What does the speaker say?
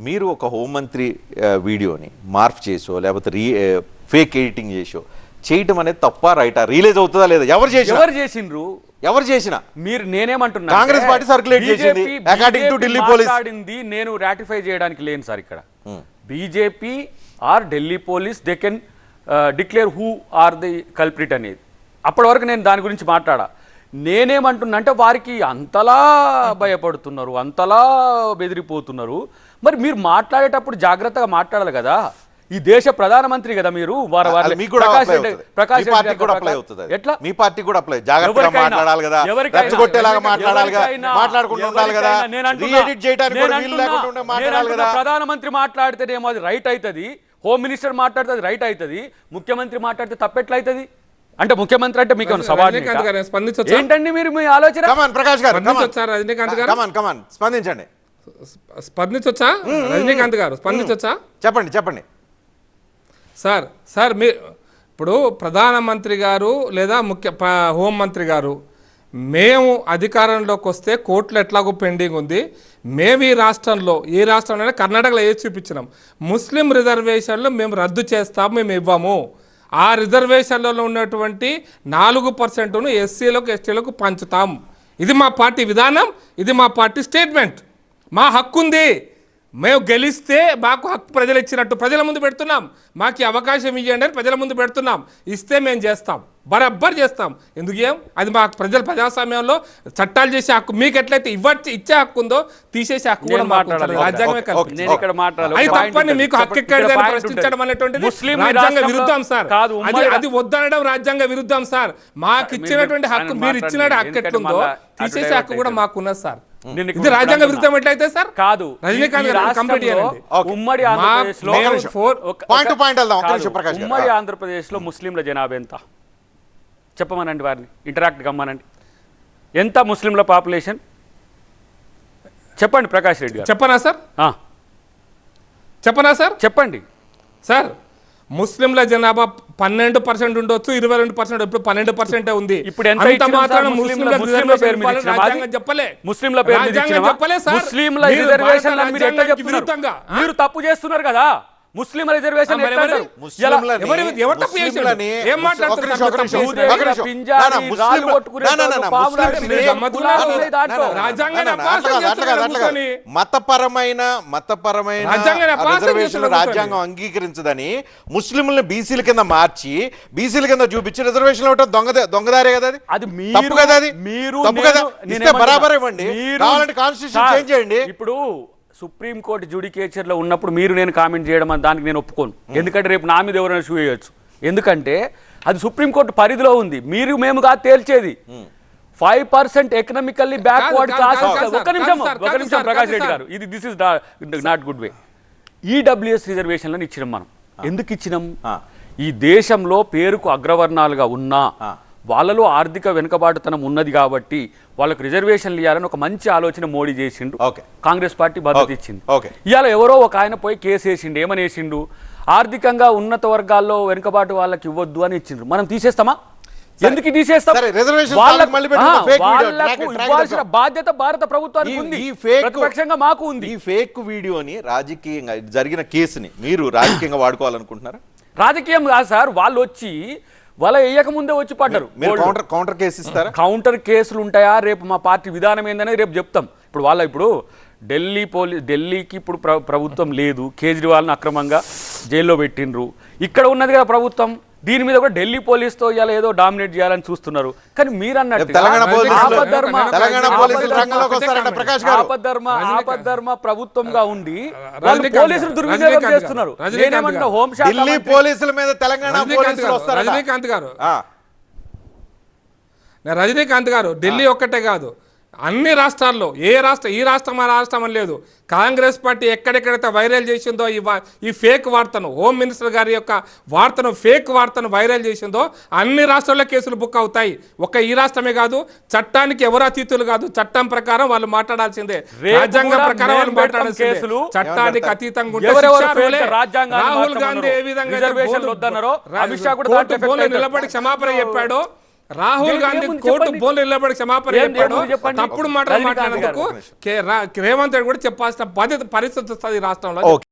మీరు ఒక హోంమంత్రి వీడియోని మార్ఫ్ చేసో లేకపోతే ఫేక్ ఎడిటింగ్ చేసో చేయటం అనేది తప్ప రైటా, రిలీజ్ అవుతుందా లేదా? ఎవరు చేసినా మీరు నేనేమంటున్నా, కాంగ్రెస్ పార్టీ సర్క్యులేట్ చేసింది అకార్డింగ్ టు ఢిల్లీ పోలీస్. నేను రాటిఫై చేయడానికి లేను సార్ ఇక్కడ. BJP or Delhi police they can declare who are the culprit అనేది. అప్పటి వరకు నేను దాని గురించి మాట్లాడా. నేనేమంటున్నా అంటే వారికి అంతలా భయపడుతున్నారు, అంతలా బెదిరిపోతున్నారు. మరి మీరు మాట్లాడేటప్పుడు జాగ్రత్తగా మాట్లాడాలి కదా. ఈ దేశ ప్రధానమంత్రి కదా మీరు. ప్రధానమంత్రి మాట్లాడితేనేమో అది రైట్ అవుతుంది, హోమ్ మినిస్టర్ మాట్లాడితే అది రైట్ అవుతుంది, ముఖ్యమంత్రి మాట్లాడితే తప్పెట్లయితుంది. అంటే ముఖ్యమంత్రి అంటే మీకు సవాల్ ఏంటండి? మీరు మీ ఆలోచన స్పందించండి. స్పందించొచ్చా రజనీకాంత్ గారు? స్పందించొచ్చా? చెప్పండి సార్ మీరు ఇప్పుడు ప్రధానమంత్రి గారు లేదా హోంమంత్రి గారు, మేము అధికారంలోకి వస్తే కోర్టులు ఎట్లాగో పెండింగ్ ఉంది, మేము ఈ రాష్ట్రంలో కర్ణాటకలో ఏది చూపించినాం, ముస్లిం రిజర్వేషన్లు మేము రద్దు చేస్తాము, మేము ఇవ్వము. ఆ రిజర్వేషన్లలో ఉన్నటువంటి 4%ను ఎస్సీలకు ఎస్టీలకు పంచుతాం. ఇది మా పార్టీ విధానం, ఇది మా పార్టీ స్టేట్మెంట్. మా హక్కు ఉంది. మేము గెలిస్తే మాకు హక్కు ప్రజలు ఇచ్చినట్టు ప్రజల ముందు పెడుతున్నాం. మాకు అవకాశం ఇవ్వండి అని ప్రజల ముందు పెడుతున్నాం. ఇస్తే మేము చేస్తాం, బరాబర్ చేస్తాం. ఎందుకు అది మాకు ప్రజాస్వామ్యంలో చట్టాలు చేసే హక్కు. మీకు ఎట్లయితే ఇచ్చే హక్కు ఉందో తీసేసే హక్కు కూడా రాజ్యాంగమే అది తప్పని మీకు హక్కు ఎక్కడ ప్రశ్నించడం అనేటువంటిది రాజ్యాంగ విరుద్ధం సార్. అది వద్దనడం రాజ్యాంగ విరుద్ధం సార్. మాకు ఇచ్చినటువంటి హక్కు, మీరు ఇచ్చిన హక్కు ఎట్లుందో తీసేసే హక్కు కూడా మాకున్నది సార్. ఇది రాజ్యాంగ విరుద్ధం ఎట్లయితే సార్ కాదు. ఉమ్మడి ఆంధ్రప్రదేశ్ లో ముస్లింల జనాభా ఎంత చెప్పమనండి, వారిని ఇంటరాక్ట్ కమ్మనండి. ఎంత ముస్లింల పాపులేషన్ చెప్పండి ప్రకాష్ రెడ్డి గారు. చెప్పనా సార్ చెప్పండి సార్. ముస్లింల జనాభా 12% ఉండొచ్చు, 22%. ఇప్పుడు 12% ఉంది. ఇప్పుడు ఎంత మాత్రం ముస్లింల చెప్పలే, ముస్లింల మీరు తప్పు చేస్తున్నారు కదా. ముస్లిం రిజర్వేషన్ మతపరమైన రాజ్యాంగం అంగీకరించదని ముస్లింలను బీసీల కింద మార్చి బీసీల కింద చూపించి రిజర్వేషన్ ఇవ్వడం దొంగదారే కదా. అది తప్పు కదా. అది తప్పు కదా. ఇస్తే బరాబర్ ఇవ్వండి, కావాలంటే కాన్స్టిట్యూషన్ చేంజ్ చేయండి. ఇప్పుడు సుప్రీంకోర్టు జ్యుడికేచర్లో ఉన్నప్పుడు మీరు నేను కామెంట్ చేయడం అని దానికి నేను ఒప్పుకోను. ఎందుకంటే రేపు నా మీద ఎవరైనా షూ వేయచ్చు. ఎందుకంటే అది సుప్రీంకోర్టు పరిధిలో ఉంది. మేము కాదు తేల్చేది. 5% ఎకనామికల్లీ బ్యాక్వర్డ్ క్లాస్. ఒక నిమిషం ప్రకాష్ రెడ్డి గారు, ఇది this is not good way. EWS రిజర్వేషన్లను ఇచ్చినాం మనం. ఎందుకు ఇచ్చినాం? ఈ దేశంలో పేరుకు అగ్రవర్ణాలుగా ఉన్నా వాళ్ళలో ఆర్థిక వెనుకబాటుతనం ఉన్నది కాబట్టి వాళ్ళకు రిజర్వేషన్లు ఇవ్వాలని ఒక మంచి ఆలోచన మోడీ చేసిండు. కాంగ్రెస్ పార్టీ భద్రత ఇచ్చింది. ఇవాళ ఎవరో ఒక ఆయన పోయి కేసు వేసిండు. ఏమని వేసిండు? ఆర్థికంగా ఉన్నత వర్గాల్లో వెనుకబాటు వాళ్ళకి ఇవ్వద్దు అని ఇచ్చిండ్రు. మనం తీసేస్తామా? ఎందుకు తీసేస్తాం? ఇవ్వాల్సిన బాధ్యత భారత ప్రభుత్వానికి ఉంది, ప్రతిపక్షంగా మాకు ఉంది. ఈ ఫేక్ వీడియోని రాజకీయంగా జరిగిన కేసుని మీరు రాజకీయంగా వాడుకోవాలనుకుంటున్నారా? రాజకీయం కాదు సార్. వాళ్ళు వచ్చి వాళ్ళ వేయకముందే వచ్చి పడ్డారు. కౌంటర్ కేసు ఇస్తారా? కౌంటర్ కేసులు ఉంటాయా? రేపు మా పార్టీ విధానం ఏందనేది రేపు చెప్తాం. ఇప్పుడు ఢిల్లీకి ఇప్పుడు ప్రభుత్వం లేదు, కేజ్రీవాల్ని అక్రమంగా జైల్లో పెట్టిండ్రు. ఇక్కడ ఉన్నది కదా ప్రభుత్వం. దీని మీద కూడా ఢిల్లీ పోలీసుతో ఇలా ఏదో డామినేట్ చేయాలని చూస్తున్నారు. కానీ మీరు అన్నట్టు ఆపద్ధర్మ ప్రభుత్వంగా ఉండి పోలీసులు దుర్వినియోగం చేస్తున్నారు. ఢిల్లీ పోలీసుల మీద తెలంగాణ రజనీకాంత్ గారు ఢిల్లీ ఒక్కటే కాదు, అన్ని రాష్ట్రాల్లో ఈ రాష్ట్రం ఆ రాష్ట్రం అని లేదు. కాంగ్రెస్ పార్టీ ఎక్కడెక్కడైతే వైరల్ చేసిందో ఈ ఫేక్ వార్తను, హోమ్ మినిస్టర్ గారి యొక్క ఫేక్ వార్తను వైరల్ చేసిందో అన్ని రాష్ట్రాల్లో కేసులు బుక్ అవుతాయి. ఈ రాష్ట్రమే కాదు, చట్టానికి ఎవరు అతీతులు కాదు. చట్టం ప్రకారం వాళ్ళు మాట్లాడాల్సిందే, రాజ్యాంగం ప్రకారం వాళ్ళు మాట్లాడాల్సిందే. చట్టానికి అతీతంగా రాహుల్ గాంధీ ఏ విధంగా నిలబడి క్షమాపణ చెప్పాడో రాహుల్ దీనికి గాంధీ ఏముంది కోర్టు చెప్పండి. బోర్డు నిలబడి క్షమాపణ ఏముంది చెప్పాడు చెప్పండి. తప్పుడు మాటలు రజనీకాంత్ మాట్లాడినందుకు గారు. రేవంత్ రెడ్డి కూడా చెప్పాల్సిన పరిస్థితి వస్తుంది ఈ రాష్ట్రంలో.